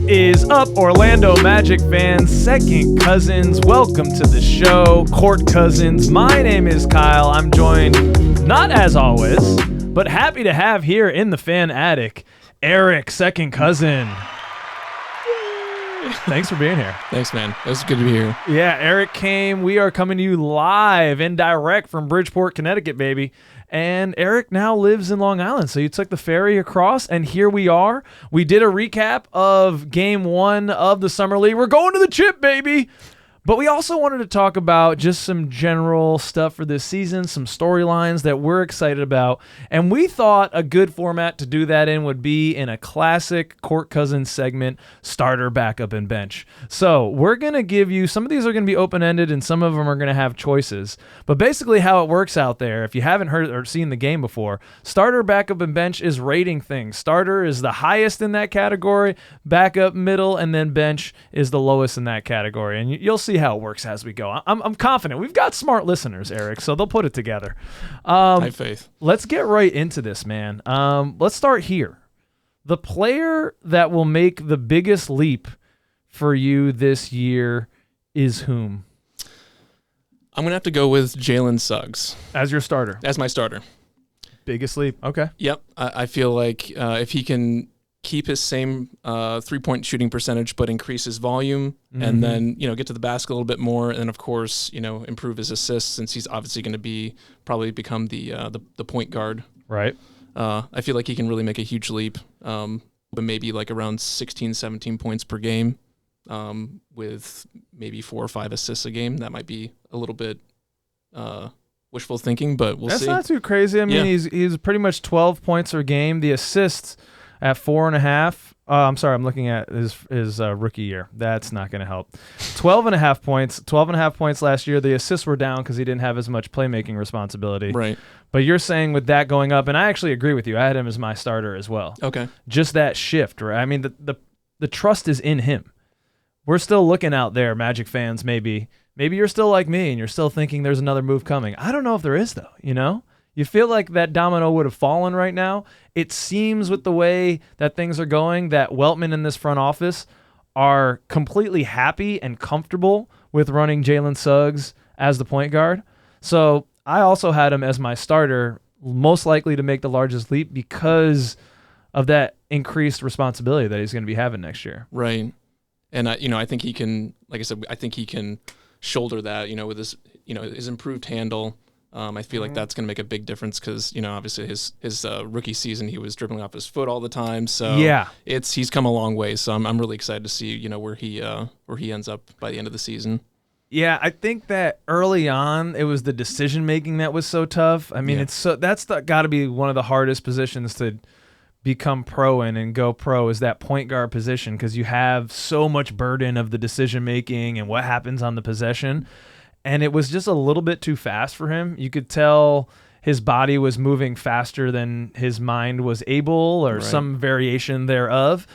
is up, Orlando Magic fans, second cousins? Welcome to the show, Court Cousins. My name is Kyle. I'm joined, not as always, but happy to have here in the fan attic, Erich, second cousin. Thanks for being here. Thanks, man. It was good to be here. Yeah, Erich came. We are coming to you live and direct from Bridgeport, Connecticut, baby. And Erich now lives in Long Island. So you took the ferry across, and here we are. We did a recap of Game 1 of the Summer League. We're going to the chip, baby. But we also wanted to talk about just some general stuff for this season, some storylines that we're excited about. And we thought a good format to do that in would be in a classic Court Cousins segment, starter, backup, and bench. So we're going to give you, some of these are going to be open-ended and some of them are going to have choices. But basically how it works out there, if you haven't heard or seen the game before, starter, backup, and bench is rating things. Starter is the highest in that category, backup, middle, and then bench is the lowest in that category. And you'll see how it works as we go. I'm confident. We've got smart listeners, Erich, so they'll put it together. High faith. Let's get right into this, man. Let's start here. The player that will make the biggest leap for you this year is whom? I'm going to have to go with Jalen Suggs. As your starter? As my starter. Biggest leap. Okay. Yep. I feel like if he can keep his same three-point shooting percentage, but increase his volume, and then get to the basket a little bit more, and of course improve his assists, since he's obviously going to probably become the point guard. Right. I feel like he can really make a huge leap, but maybe like around 16, 17 points per game, with maybe 4 or 5 assists a game. That might be a little bit wishful thinking, but we'll see. That's not too crazy. I mean, Yeah. he's pretty much 12 points per game. The assists at 4.5. I'm sorry, I'm looking at his rookie year. That's not going to help. 12.5 points. 12.5 points last year. The assists were down because he didn't have as much playmaking responsibility. Right. But you're saying with that going up, and I actually agree with you. I had him as my starter as well. Okay. Just that shift, right? I mean, the trust is in him. We're still looking out there, Magic fans, maybe. Maybe you're still like me and you're still thinking there's another move coming. I don't know if there is, though, You feel like that domino would have fallen right now. It seems with the way that things are going that Weltman in this front office are completely happy and comfortable with running Jalen Suggs as the point guard. So I also had him as my starter, most likely to make the largest leap because of that increased responsibility that he's going to be having next year. Right. And I think he can, like I said, I think he can shoulder that, with his improved handle. I feel like that's going to make a big difference because, obviously his rookie season, he was dribbling off his foot all the time. So yeah, he's come a long way. So I'm really excited to see, where he ends up by the end of the season. Yeah, I think that early on it was the decision making that was so tough. I mean, that's got to be one of the hardest positions to become pro in and go pro is that point guard position because you have so much burden of the decision making and what happens on the possession. And it was just a little bit too fast for him. You could tell his body was moving faster than his mind was able or some variation thereof.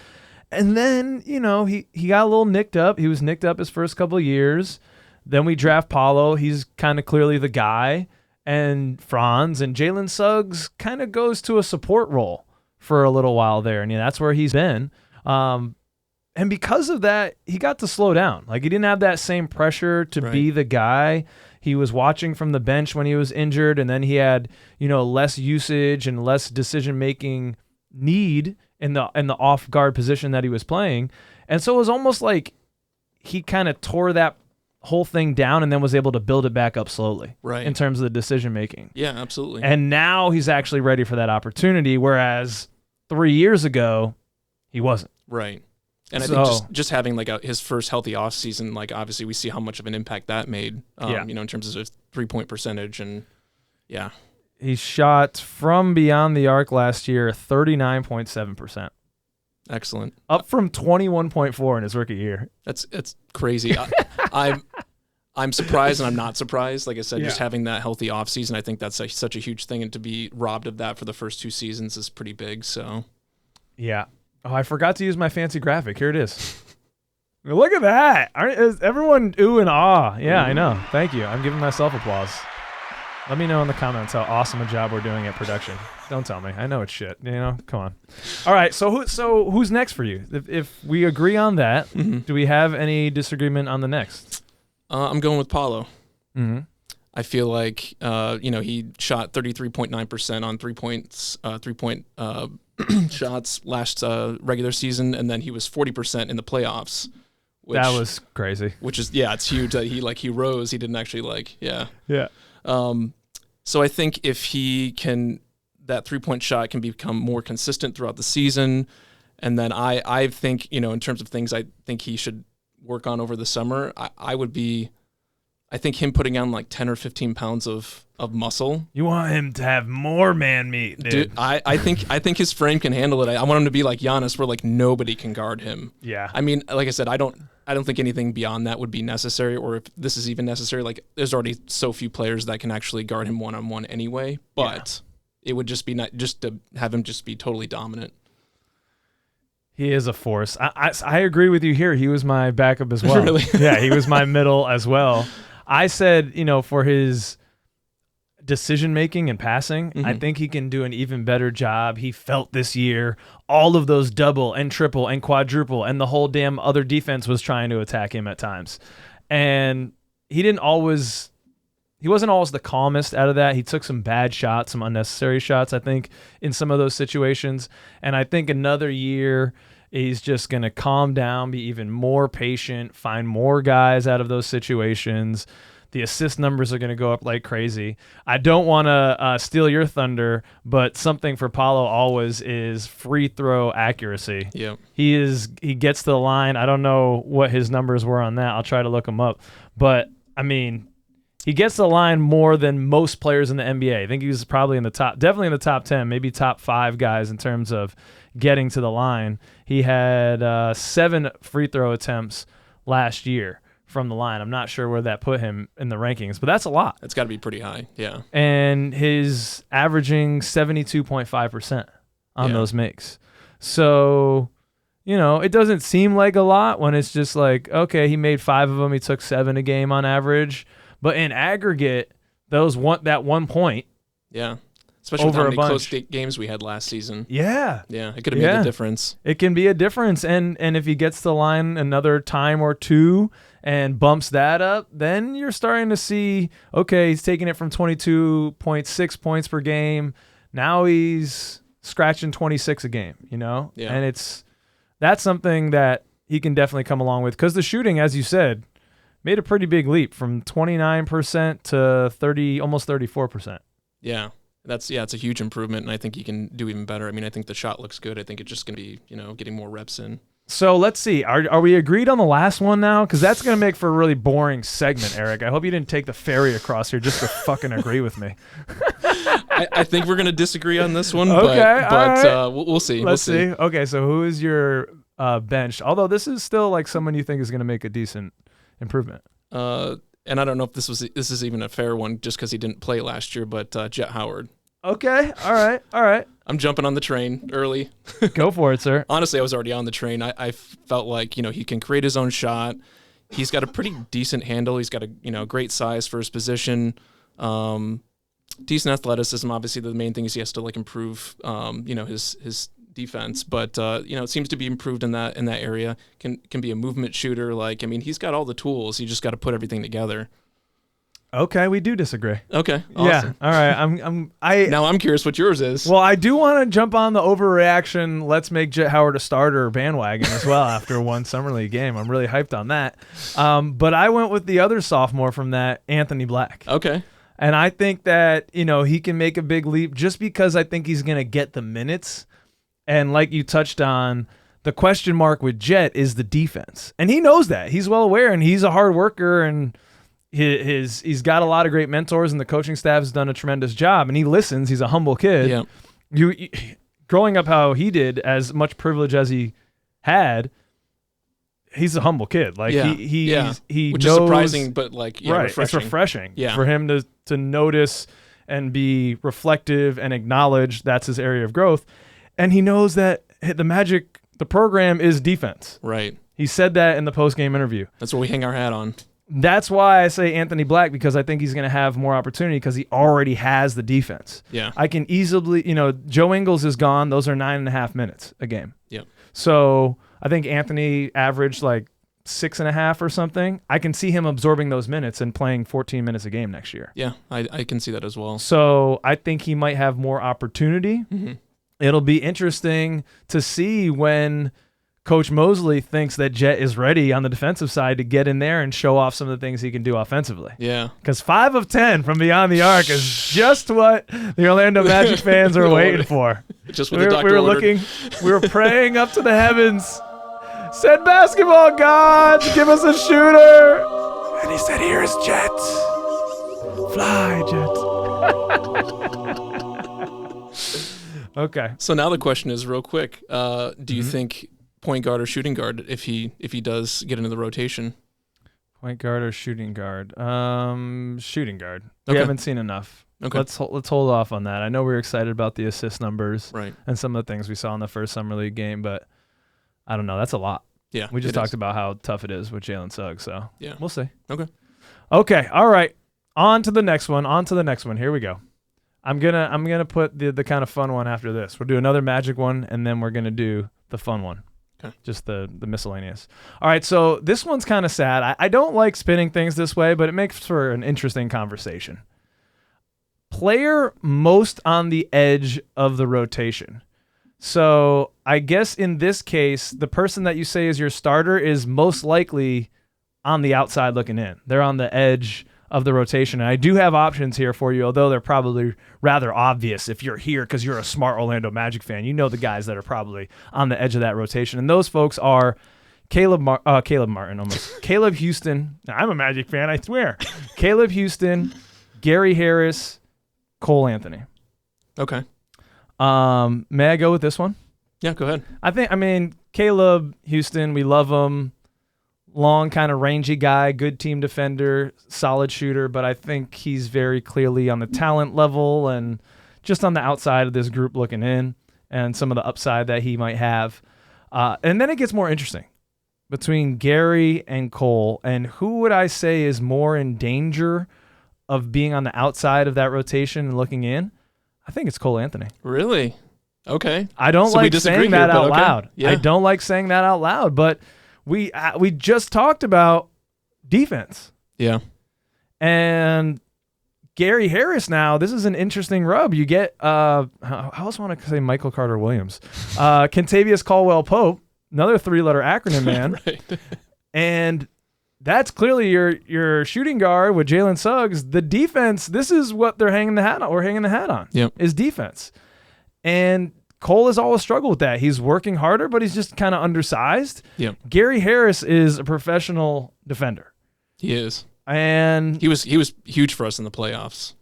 And then, he got a little nicked up. He was nicked up his first couple of years. Then we draft Paulo. He's kind of clearly the guy. And Franz and Jalen Suggs kind of goes to a support role for a little while there. And that's where he's been. And because of that, he got to slow down. Like, he didn't have that same pressure to be the guy. He was watching from the bench when he was injured, and then he had, less usage and less decision-making need in the off-guard position that he was playing. And so it was almost like he kind of tore that whole thing down and then was able to build it back up slowly in terms of the decision-making. Yeah, absolutely. And now he's actually ready for that opportunity, whereas 3 years ago, he wasn't. Right. And I think just having his first healthy off season, obviously we see how much of an impact that made, in terms of his 3-point percentage. And yeah, he shot from beyond the arc last year, 39.7%. Excellent. Up from 21.4 in his rookie year. That's crazy. I'm surprised and I'm not surprised. Like I said, just having that healthy off season, I think that's such a huge thing. And to be robbed of that for the first 2 seasons is pretty big. So yeah. Oh, I forgot to use my fancy graphic. Here it is. Look at that. Is everyone ooh and ah? Yeah, I know. Thank you. I'm giving myself applause. Let me know in the comments how awesome a job we're doing at production. Don't tell me. I know it's shit. Come on. All right. So who's next for you? If we agree on that, do we have any disagreement on the next? I'm going with Paulo. Mm-hmm. I feel like he shot 33.9% on 3-point shots last regular season, and then he was 40% in the playoffs. That was crazy. Which is it's huge that he rose. He didn't actually Yeah. So I think if that 3-point shot can become more consistent throughout the season, and then I think in terms of things I think he should work on over the summer, I think him putting on like 10 or 15 pounds of muscle. You want him to have more man meat, dude. I think his frame can handle it. I want him to be like Giannis, where like nobody can guard him. Yeah. I mean, like I said, I don't think anything beyond that would be necessary, or if this is even necessary. Like, there's already so few players that can actually guard him one-on-one anyway. But it would just be not just to have him just be totally dominant. He is a force. I agree with you here. He was my backup as well. Really? Yeah, he was my middle as well. I said, for his decision-making and passing, I think he can do an even better job. He felt this year all of those double and triple and quadruple, and the whole damn other defense was trying to attack him at times. And he wasn't always the calmest out of that. He took some bad shots, some unnecessary shots, I think, in some of those situations. And I think another year he's just going to calm down, be even more patient, find more guys out of those situations. The assist numbers are going to go up like crazy. I don't want to steal your thunder, but something for Paulo always is free throw accuracy. Yeah, he gets to the line. I don't know what his numbers were on that. I'll try to look them up. But I mean, he gets to the line more than most players in the NBA. I think he was probably definitely in the top 10, maybe top 5 guys in terms of getting to the line. He had 7 free throw attempts last year from the line. I'm not sure where that put him in the rankings, but that's a lot. That's got to be pretty high, yeah. And his averaging 72.5% on those makes. So, it doesn't seem like a lot when it's just like, okay, he made 5 of them. He took 7 a game on average. But in aggregate, that 1 point. Yeah. Especially with how many close games we had last season. Yeah. Yeah, it could have made a difference. It can be a difference. And if he gets the line another time or two and bumps that up, then you're starting to see, okay, he's taking it from 22.6 points per game. Now he's scratching 26 a game, Yeah. And that's something that he can definitely come along with. Because the shooting, as you said, made a pretty big leap from 29% to almost 34%. Yeah. It's a huge improvement, and I think he can do even better. I mean, I think the shot looks good. I think it's just going to be, getting more reps in. So let's see. Are we agreed on the last one now? Because that's going to make for a really boring segment, Eric. I hope you didn't take the ferry across here just to fucking agree with me. I think we're going to disagree on this one, okay, but right. We'll see. Let's see. Okay, so who is your bench? Although this is still like someone you think is going to make a decent improvement. And I don't know if this is even a fair one just because he didn't play last year, but Jet Howard. Okay. All right. I'm jumping on the train early. Go for it, sir. Honestly, I was already on the train. I felt like, he can create his own shot. He's got a pretty decent handle. He's got a great size for his position. Decent athleticism. Obviously, the main thing is he has to improve, his defense. But it seems to be improved in that area. Can be a movement shooter. He's got all the tools. You just got to put everything together. Okay, we do disagree. Okay, awesome. Yeah, all right. Now I'm curious what yours is. Well, I do want to jump on the overreaction. Let's make Jet Howard a starter bandwagon as well after one summer league game. I'm really hyped on that. But I went with the other sophomore from that, Anthony Black. Okay. And I think that he can make a big leap just because I think he's going to get the minutes. And like you touched on, the question mark with Jet is the defense, and he knows that. He's well aware, and he's a hard worker, and he's got a lot of great mentors, and the coaching staff has done a tremendous job, and he listens. He's a humble kid. Yeah. You growing up how he did, as much privilege as he had, he's a humble kid. He which knows, is surprising, but right, refreshing. It's refreshing Yeah. for him to notice and be reflective and acknowledge that's his area of growth, and he knows that the program is defense. Right. He said that in the post-game interview. That's what we hang our hat on. That's why I say Anthony Black, because I think he's going to have more opportunity because he already has the defense. Yeah. I can easily, Joe Ingles is gone. Those are 9.5 minutes a game. Yeah. So I think Anthony averaged like 6.5 or something. I can see him absorbing those minutes and playing 14 minutes a game next year. Yeah, I can see that as well. So I think he might have more opportunity. Mm-hmm. It'll be interesting to see when Coach Mosley thinks that Jet is ready on the defensive side to get in there and show off some of the things he can do offensively. Yeah. Because 5 of 10 from beyond the arc is just what the Orlando Magic fans are waiting for. Just what the doctor ordered. We were praying up to the heavens. Said, basketball gods, give us a shooter. And he said, here's Jet. Fly, Jet. Okay. So now the question is real quick. Do you think point guard or shooting guard if he does get into the rotation? Point guard or shooting guard? Shooting guard. Okay. We haven't seen enough. Okay. Let's hold off on that. I know we were excited about the assist numbers Right. and some of the things we saw in the first Summer League game, but I don't know. That's a lot. Yeah. We just talked about how tough it is with Jalen Suggs, so yeah, we'll see. Okay. All right. On to the next one. Here we go. I'm gonna put the kind of fun one after this. We'll do another Magic one, and then we're gonna do the fun one. Okay. Just the miscellaneous. All right, so this one's kind of sad. I don't like spinning things this way, but it makes for an interesting conversation. Player most on the edge of the rotation. So I guess in this case, the person that you say is your starter is most likely on the outside looking in. They're on the edge of the rotation. And I do have options here for you, although they're probably rather obvious if you're here because you're a smart Orlando Magic fan. You know the guys that are probably on the edge of that rotation. And those folks are Caleb Houston. Now, I'm a Magic fan, I swear. Caleb Houston, Gary Harris, Cole Anthony. Okay. May I go with this one? Yeah, go ahead. I mean, Caleb Houston, we love him. Long, kind of rangy guy, good team defender, solid shooter, but I think he's very clearly on the talent level and just on the outside of this group looking in and some of the upside that he might have. And then it gets more interesting between Gary and Cole. And who would I say is more in danger of being on the outside of that rotation and looking in? I think it's Cole Anthony. Really? Okay. I don't like saying that out loud. Yeah. I don't like saying that out loud, but we just talked about defense. Yeah. And Gary Harris now, this is an interesting rub. You get, I also want to say Michael Carter-Williams. Kentavious Caldwell-Pope, another 3-letter acronym, man. Right. And that's clearly your shooting guard with Jalen Suggs. The defense, this is what they're hanging the hat on. We're hanging the hat on. Yep. Is defense. And Cole has always struggled with that. He's working harder, but he's just kind of undersized. Yep. Gary Harris is a professional defender. He is. And he was huge for us in the playoffs.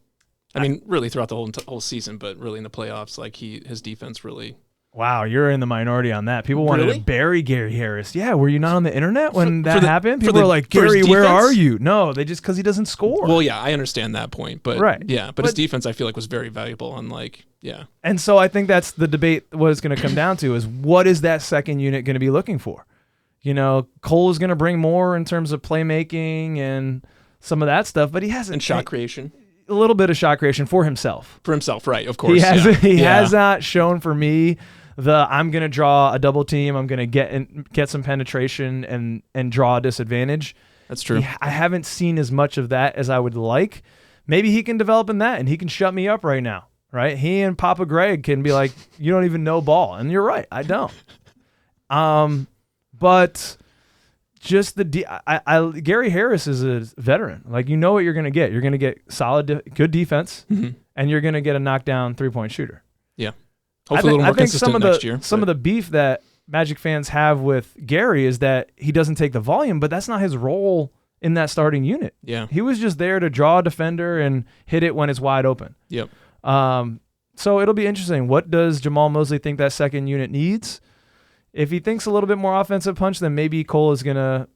I mean, really throughout the whole season, but really in the playoffs, like his defense really. Wow, you're in the minority on that. People wanted to bury Gary Harris. Yeah, were you not on the internet when that happened? People were like, Gary, where are you? No, they just because he doesn't score. Well, yeah, I understand that point, but right. Yeah, but his defense I feel like was very valuable on yeah. And so I think that's the debate. What it's going to come down to is what is that second unit going to be looking for? Cole is going to bring more in terms of playmaking and some of that stuff, but he hasn't. And shot creation. A little bit of shot creation for himself. For himself, right? Of course. He has not shown for me. I'm going to draw a double team. I'm going to get some penetration and draw a disadvantage. That's true. I haven't seen as much of that as I would like. Maybe he can develop in that, and he can shut me up right now, right? He and Papa Greg can be like, you don't even know ball. And you're right, I don't. But just Gary Harris is a veteran. Like, you know what you're going to get. You're going to get solid, good defense, and you're going to get a knockdown three-point shooter. Yeah. Hopefully a little more consistent next year. Some of the beef that Magic fans have with Gary is that he doesn't take the volume, but that's not his role in that starting unit. Yeah. He was just there to draw a defender and hit it when it's wide open. Yep. So it'll be interesting. What does Jamal Mosley think that second unit needs? If he thinks a little bit more offensive punch, then maybe Cole is going to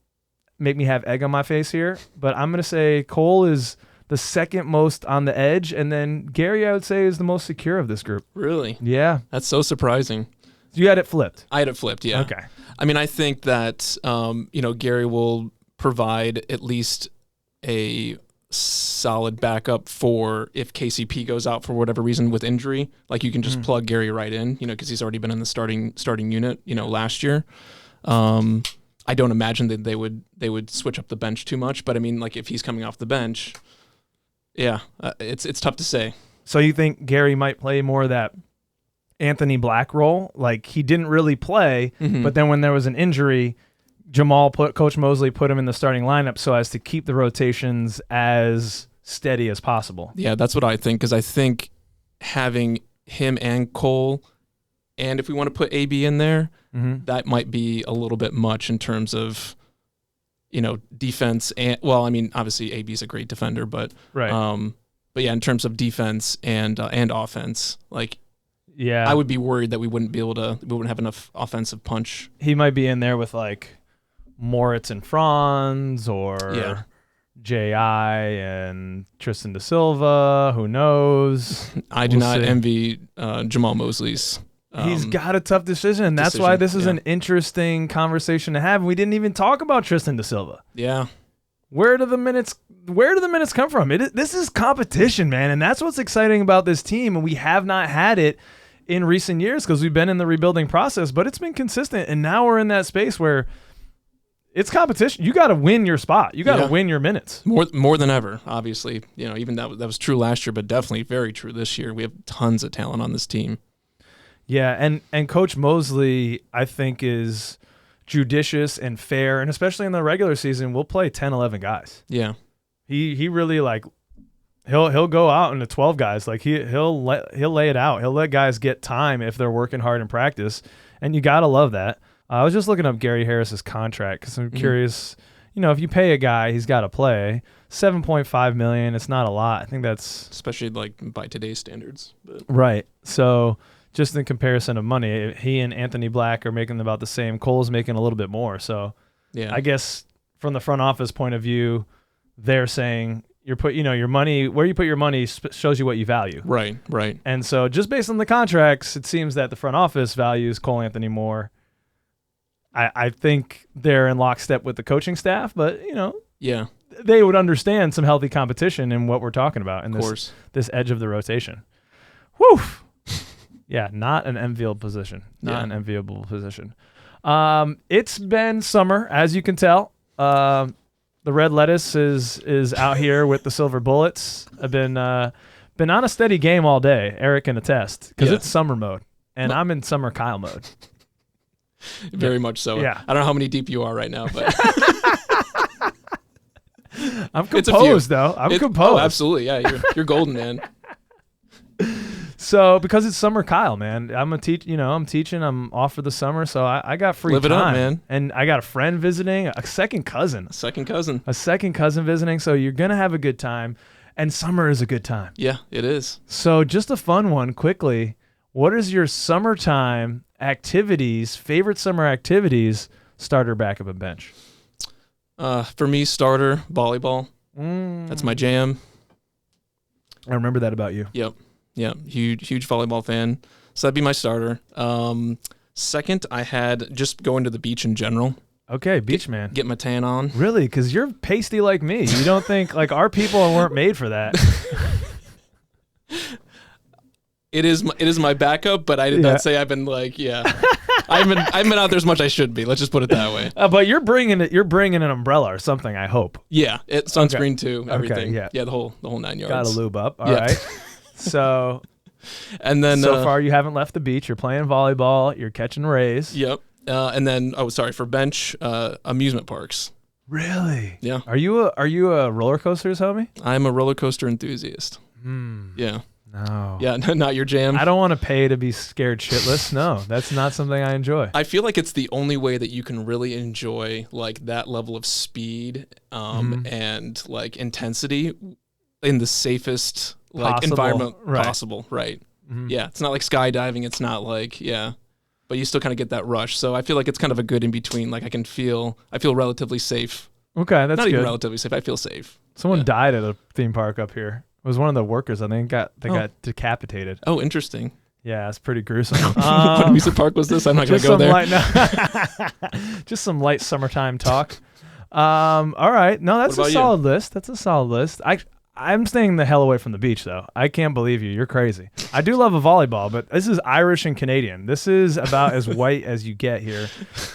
make me have egg on my face here. But I'm going to say Cole is the second most on the edge, and then Gary, I would say, is the most secure of this group. Really? Yeah. That's so surprising. You had it flipped. I had it flipped, yeah. Okay. I mean, I think that Gary will provide at least a solid backup for if KCP goes out for whatever reason with injury. Like you can just plug Gary right in, because he's already been in the starting unit, last year. I don't imagine that they would switch up the bench too much, but I mean, like if he's coming off the bench, it's tough to say. So you think Gary might play more of that Anthony Black role? Like he didn't really play, but then when there was an injury, Coach Mosley put him in the starting lineup so as to keep the rotations as steady as possible. Yeah, that's what I think, because I think having him and Cole, and if we want to put AB in there, that might be a little bit much in terms of, defense. And well, I mean, obviously AB is a great defender, but right. But yeah, in terms of defense and offense, like, yeah, I would be worried that we wouldn't have enough offensive punch. He might be in there with like Moritz and Franz or J.I. and Tristan da Silva. Who knows? I do not envy Jamal Mosley's. He's got a tough decision, and that's why this is an interesting conversation to have. We didn't even talk about Tristan da Silva. Yeah. Where do the minutes come from? This is competition, man, and that's what's exciting about this team, and we have not had it in recent years because we've been in the rebuilding process, but it's been consistent, and now we're in that space where it's competition. You got to win your spot. You got to win your minutes. More than ever, obviously. Even that was true last year, but definitely very true this year. We have tons of talent on this team. Yeah, and Coach Mosley, I think, is judicious and fair, and especially in the regular season, we'll play 10, 11 guys. Yeah. He really, like, he'll go out into 12 guys. Like, he'll lay it out. He'll let guys get time if they're working hard in practice, and you got to love that. I was just looking up Gary Harris's contract because I'm curious, if you pay a guy, he's got to play. $7.5 million, it's not a lot. I think that's... Especially, like, by today's standards. But. Right. So... just in comparison of money, he and Anthony Black are making about the same. Cole's making a little bit more. So I guess from the front office point of view, they're saying your money, where you put your money shows you what you value. Right. And so just based on the contracts, it seems that the front office values Cole Anthony more. I think they're in lockstep with the coaching staff, but they would understand some healthy competition in what we're talking about in this edge of the rotation. Whew. Yeah, not an enviable position. Not an enviable position. It's been summer, as you can tell. The red lettuce is out here with the silver bullets. I've been on a steady game all day. Eric can attest because it's summer mode, and I'm in summer Kyle mode. Very much so. Yeah. I don't know how many deep you are right now, but I'm composed though. Composed. Oh, absolutely. Yeah, you're golden, man. So because it's summer Kyle, man, I'm teaching, I'm off for the summer, so I got free time. Live it up, man. And I got a friend visiting, a second cousin visiting, so you're going to have a good time, and summer is a good time. Yeah, it is. So just a fun one quickly. What is your summertime activities, favorite summer activities, starter, backup, and bench? For me, starter, volleyball. That's my jam. I remember that about you. Yep. Yeah, huge volleyball fan. So that'd be my starter. Second, I had just going to the beach in general. Okay, beach man. Get my tan on. Really? Because you're pasty like me. You don't think, like, our people weren't made for that. It is my backup, but I did not say I've been like, I've been out there as much as I should be. Let's just put it that way. But you're bringing an umbrella or something, I hope. Yeah, sunscreen too, everything. Okay, yeah, the whole 9 yards. Gotta lube up. All right. So, and then so far you haven't left the beach. You're playing volleyball. You're catching rays. Yep. And then for bench, amusement parks. Really? Yeah. Are you a roller coasters homie? I'm a roller coaster enthusiast. Yeah. No. Yeah, not your jam. I don't want to pay to be scared shitless. No, that's not something I enjoy. I feel like it's the only way that you can really enjoy like that level of speed and like intensity in the safest environment possible. Right. Mm-hmm. Yeah. It's not like skydiving. It's not like, but you still kind of get that rush. So I feel like it's kind of a good in between. Like I feel relatively safe. Okay. That's not good. Even relatively safe. I feel safe. Someone died at a theme park up here. It was one of the workers, I think, got decapitated. Oh, interesting. Yeah, it's pretty gruesome. What amusement park was this? I'm not going to go there. Just some light summertime talk. All right. No, that's What a about solid list. That's a solid list. I'm staying the hell away from the beach, though. I can't believe you. You're crazy. I do love a volleyball, but this is Irish and Canadian. This is about as white as you get here,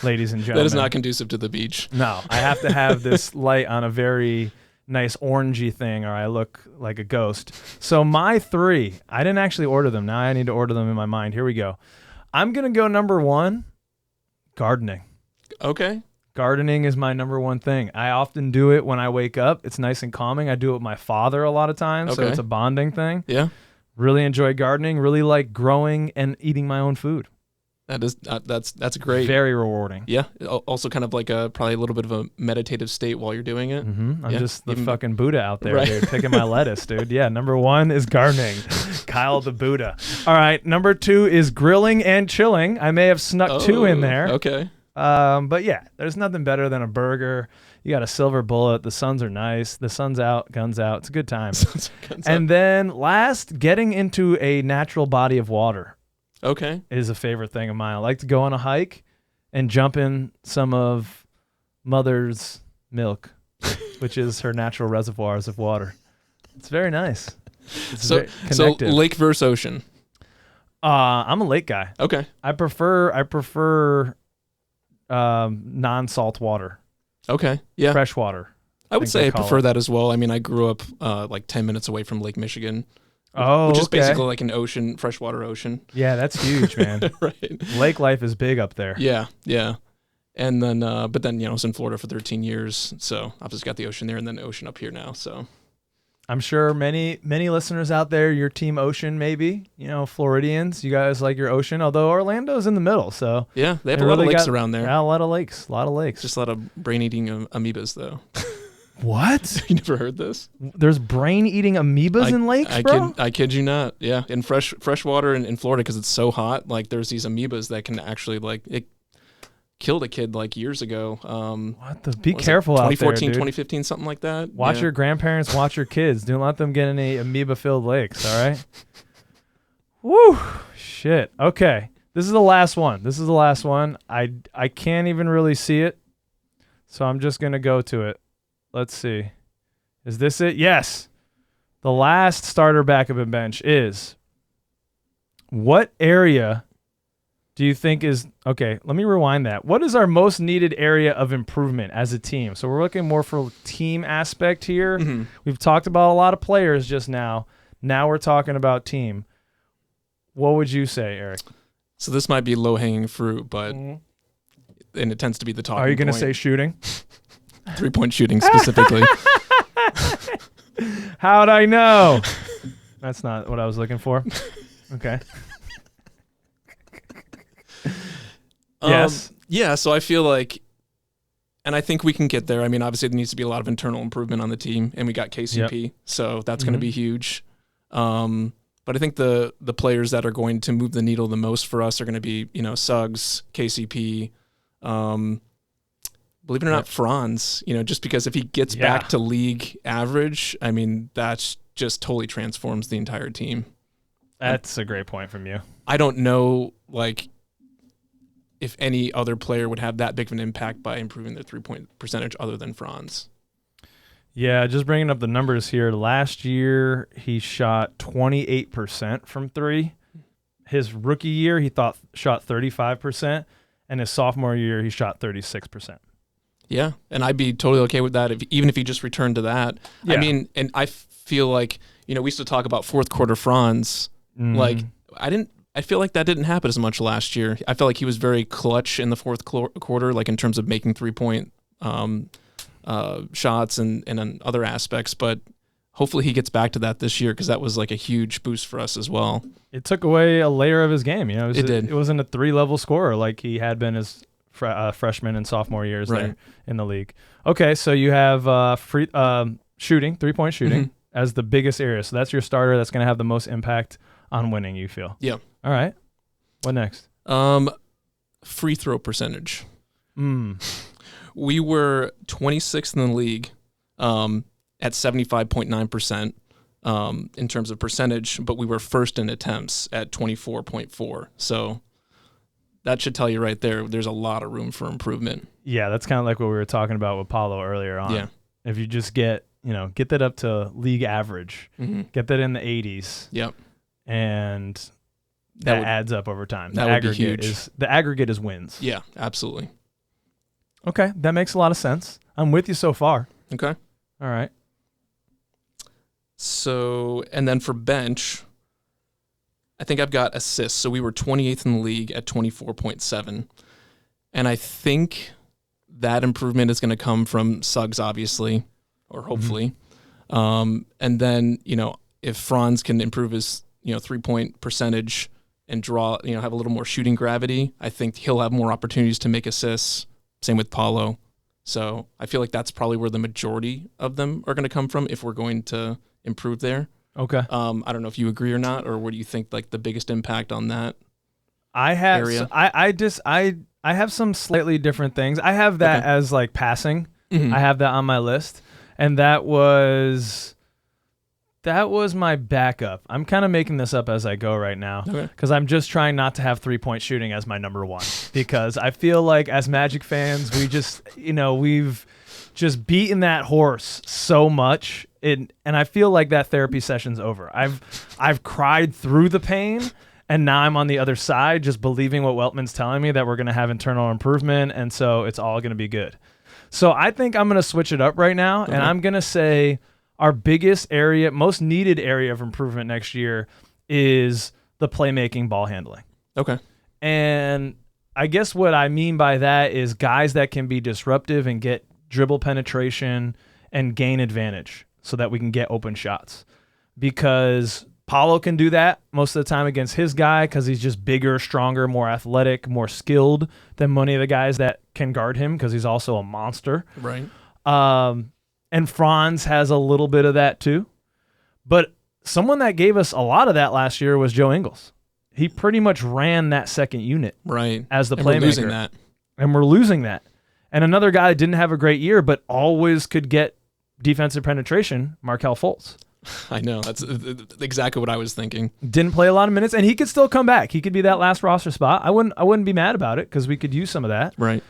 ladies and gentlemen. That is not conducive to the beach. No, I have to have this light on a very nice orangey thing, or I look like a ghost. So my 3, I didn't actually order them. Now I need to order them in my mind. Here we go. I'm going to go number 1, gardening. Okay. Gardening is my number 1 thing. I often do it when I wake up. It's nice and calming. I do it with my father a lot of times, so Okay. it's a bonding thing. Yeah. Really enjoy gardening. Really like growing and eating my own food. That's great. Very rewarding. Yeah. Also kind of like probably a little bit of a meditative state while you're doing it. Mm-hmm. I'm Yeah. just the Even- fucking Buddha out there, Right. dude, picking my lettuce, dude. Yeah, number 1 is gardening. Kyle the Buddha. All right, number 2 is grilling and chilling. I may have snuck 2 in there. Okay. But yeah, there's nothing better than a burger. You got a silver bullet. The suns are nice. The sun's out, guns out. It's a good time. And then last, getting into a natural body of water Okay. is a favorite thing of mine. I like to go on a hike and jump in some of Mother's milk, which is her natural reservoirs of water. It's very nice. It's So very connected. lake versus ocean. I'm a lake guy. Okay. I prefer non-salt water, Okay. Yeah. fresh water. I would think say they I call prefer it. that as well. I mean, I grew up like 10 minutes away from Lake Michigan. Oh, which is okay. basically like an ocean, freshwater ocean. Yeah, that's huge, man. Right. Lake life is big up there. Yeah. Yeah. And then, but then, I was in Florida for 13 years. So I've just got the ocean there and then the ocean up here now. So I'm sure many listeners out there, your team ocean maybe, Floridians, you guys like your ocean, although Orlando's in the middle, so. yeah, they have a lot of lakes around there. Yeah, a lot of lakes. Just a lot of brain-eating amoebas, though. What? You never heard this? There's brain-eating amoebas in lakes, bro? I kid you not. Yeah, in fresh water in Florida, because it's so hot, like there's these amoebas that can actually, like, it killed a kid like years ago. What the? Be careful out there, 2014, dude. 2015, something like that. Watch your grandparents, watch your kids. Don't let them get any amoeba-filled lakes, all right? Woo! Shit. Okay. This is the last one. I can't even really see it, so I'm just going to go to it. Let's see. Is this it? Yes. The last starter backup and bench is, what area do you think is, okay, let me rewind that. What is our most needed area of improvement as a team? So we're looking more for team aspect here. Mm-hmm. We've talked about a lot of players just now. Now we're talking about team. What would you say, Eric? So this might be low-hanging fruit, but and it tends to be the talking point. Are you going to say shooting? 3-point shooting specifically. How'd I know? That's not what I was looking for. Okay. Yes. Yeah, so I feel like, and I think we can get there. I mean, obviously there needs to be a lot of internal improvement on the team, and we got KCP, so that's going to be huge. But I think the players that are going to move the needle the most for us are going to be, Suggs, KCP, believe it or not, Franz, just because if he gets back to league average, I mean, that's just totally transforms the entire team. That's a great point from you. I don't know, if any other player would have that big of an impact by improving their 3-point percentage other than Franz. Yeah, just bringing up the numbers here. Last year, he shot 28% from 3. His rookie year, he shot 35%. And his sophomore year, he shot 36%. Yeah, and I'd be totally okay with that, even if he just returned to that. Yeah. I mean, and I feel like, we used to talk about fourth quarter Franz. I feel like that didn't happen as much last year. I felt like he was very clutch in the fourth quarter, like in terms of making 3-point shots and in other aspects. But hopefully he gets back to that this year, because that was like a huge boost for us as well. It took away a layer of his game. It did. It wasn't a 3-level scorer like he had been his freshman and sophomore years there in the league. Okay, so you have shooting, 3-point shooting as the biggest area. So that's your starter. That's going to have the most impact on winning, you feel? Yeah. All right. What next? Free throw percentage. We were 26th in the league at 75.9% in terms of percentage, but we were first in attempts at 24.4. So that should tell you right there, there's a lot of room for improvement. Yeah, that's kind of like what we were talking about with Paulo earlier on. Yeah. If you just get that up to league average, get that in the 80s. Yep. And that adds up over time. That would be huge. The aggregate is wins. Yeah, absolutely. Okay, that makes a lot of sense. I'm with you so far. Okay. All right. So, and then for bench, I think I've got assists. So we were 28th in the league at 24.7. And I think that improvement is going to come from Suggs, obviously, or hopefully. And then, if Franz can improve his, 3-point percentage and draw, have a little more shooting gravity, I think he'll have more opportunities to make assists. Same with Paulo. So I feel like that's probably where the majority of them are going to come from if we're going to improve there. Okay. I don't know if you agree or not, or what do you think like the biggest impact on that area? I have some slightly different things. I have that as like passing. I have that on my list, and that was my backup. I'm kind of making this up as I go right now because I'm just trying not to have 3-point shooting as my number one because I feel like as Magic fans, we just, we've just beaten that horse so much. And I feel like that therapy session's over. I've cried through the pain, and now I'm on the other side just believing what Weltman's telling me, that we're going to have internal improvement, and so it's all going to be good. So I think I'm going to switch it up right now, and I'm going to say our biggest area, most needed area of improvement next year is the playmaking, ball handling. Okay. And I guess what I mean by that is guys that can be disruptive and get dribble penetration and gain advantage so that we can get open shots. Because Paulo can do that most of the time against his guy because he's just bigger, stronger, more athletic, more skilled than many of the guys that can guard him because he's also a monster. Right. And Franz has a little bit of that too. But someone that gave us a lot of that last year was Joe Ingles. He pretty much ran that second unit as the playmaker. We're losing that. And we're losing that. And another guy that didn't have a great year but always could get defensive penetration, Markelle Fultz. I know. That's exactly what I was thinking. Didn't play a lot of minutes, and he could still come back. He could be that last roster spot. I wouldn't be mad about it because we could use some of that. Right.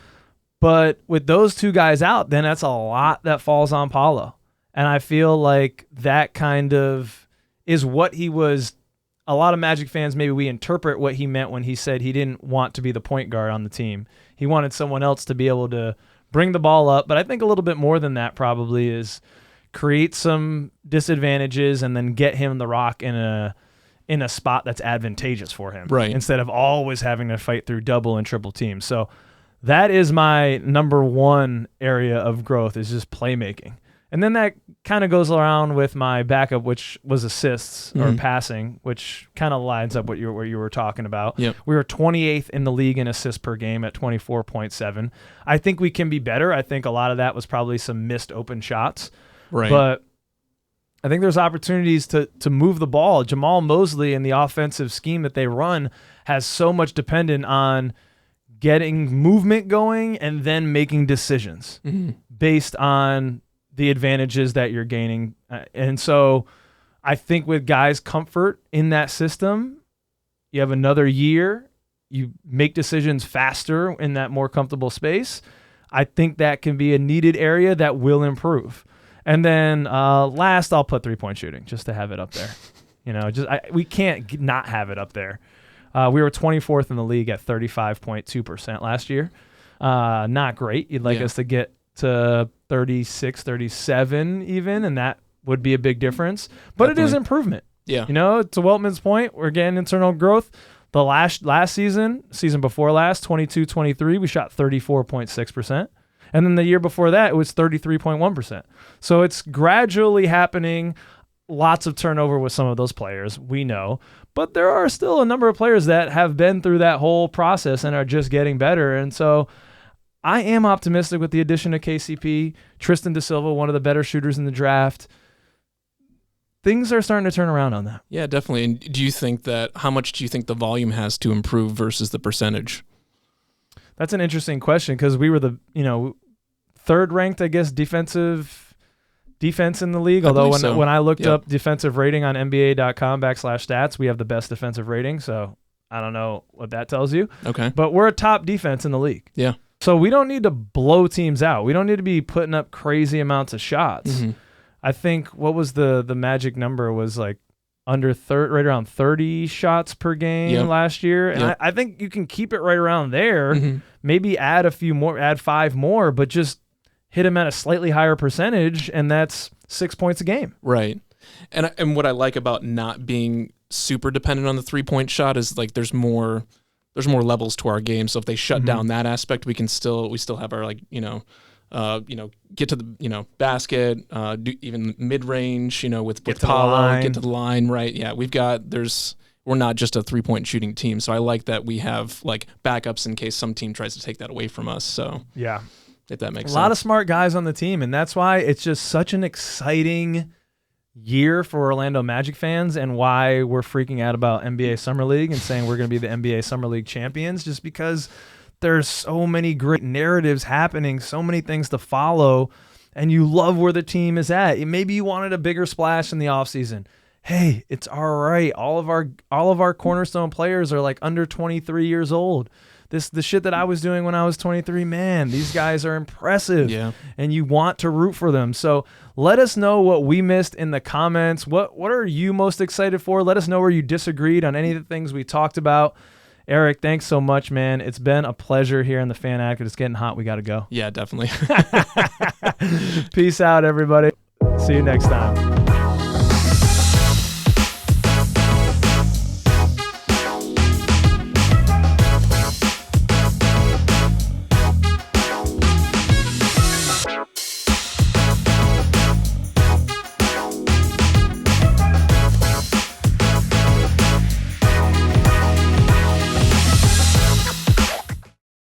But with those two guys out, then that's a lot that falls on Paulo. And I feel like that kind of is what he was. A lot of Magic fans, maybe we interpret what he meant when he said he didn't want to be the point guard on the team. He wanted someone else to be able to bring the ball up. But I think a little bit more than that probably is create some disadvantages and then get him the rock in a spot that's advantageous for him. Right. Instead of always having to fight through double and triple teams. So that is my number one area of growth is just playmaking. And then that kind of goes around with my backup, which was assists or passing, which kind of lines up what you were talking about. Yep. We were 28th in the league in assists per game at 24.7. I think we can be better. I think a lot of that was probably some missed open shots. Right. But I think there's opportunities to move the ball. Jamal Mosley and the offensive scheme that they run has so much dependent on getting movement going and then making decisions based on the advantages that you're gaining. And so I think with guys' comfort in that system, you have another year, you make decisions faster in that more comfortable space. I think that can be a needed area that will improve. And then last, I'll put 3-point shooting just to have it up there. We can't not have it up there. We were 24th in the league at 35.2% last year. Not great. You'd like us to get to 36, 37 even, and that would be a big difference. But Definitely. It is improvement. Yeah. To Weltman's point, we're getting internal growth. The last season before last, 22-23, we shot 34.6%. And then the year before that, it was 33.1%. So it's gradually happening. Lots of turnover with some of those players, we know. But there are still a number of players that have been through that whole process and are just getting better. And so I am optimistic with the addition of KCP, Tristan Da Silva, one of the better shooters in the draft. Things are starting to turn around on that. Yeah, definitely. And how much do you think the volume has to improve versus the percentage? That's an interesting question because we were the third ranked, I guess, defense in the league. Although when I looked up defensive rating on NBA.com/stats, we have the best defensive rating. So I don't know what that tells you. Okay. But we're a top defense in the league. Yeah. So we don't need to blow teams out. We don't need to be putting up crazy amounts of shots. Mm-hmm. I think what was the magic number was like right around 30 shots per game last year. And I think you can keep it right around there. Mm-hmm. Maybe add a few more, add 5 more, but just hit them at a slightly higher percentage, and that's 6 points a game. Right. And what I like about not being super dependent on the 3-point shot is like there's more levels to our game. So if they shut down that aspect, we still have our get to the basket, do even mid range, with Paulo, get to the line, right? Yeah, we're not just a 3-point shooting team. So I like that we have like backups in case some team tries to take that away from us. So yeah, if that makes sense. A lot of smart guys on the team, and that's why it's just such an exciting year for Orlando Magic fans, and why we're freaking out about NBA Summer League and saying we're going to be the NBA Summer League champions, just because there's so many great narratives happening, so many things to follow, and you love where the team is at. Maybe you wanted a bigger splash in the offseason. Hey, it's all right. All of our cornerstone players are like under 23 years old. The shit that I was doing when I was 23, man, these guys are impressive. Yeah. And you want to root for them. So let us know what we missed in the comments. What are you most excited for? Let us know where you disagreed on any of the things we talked about. Erich, thanks so much, man. It's been a pleasure here in the Fan Advocate. It's getting hot. We got to go. Yeah, definitely. Peace out, everybody. See you next time.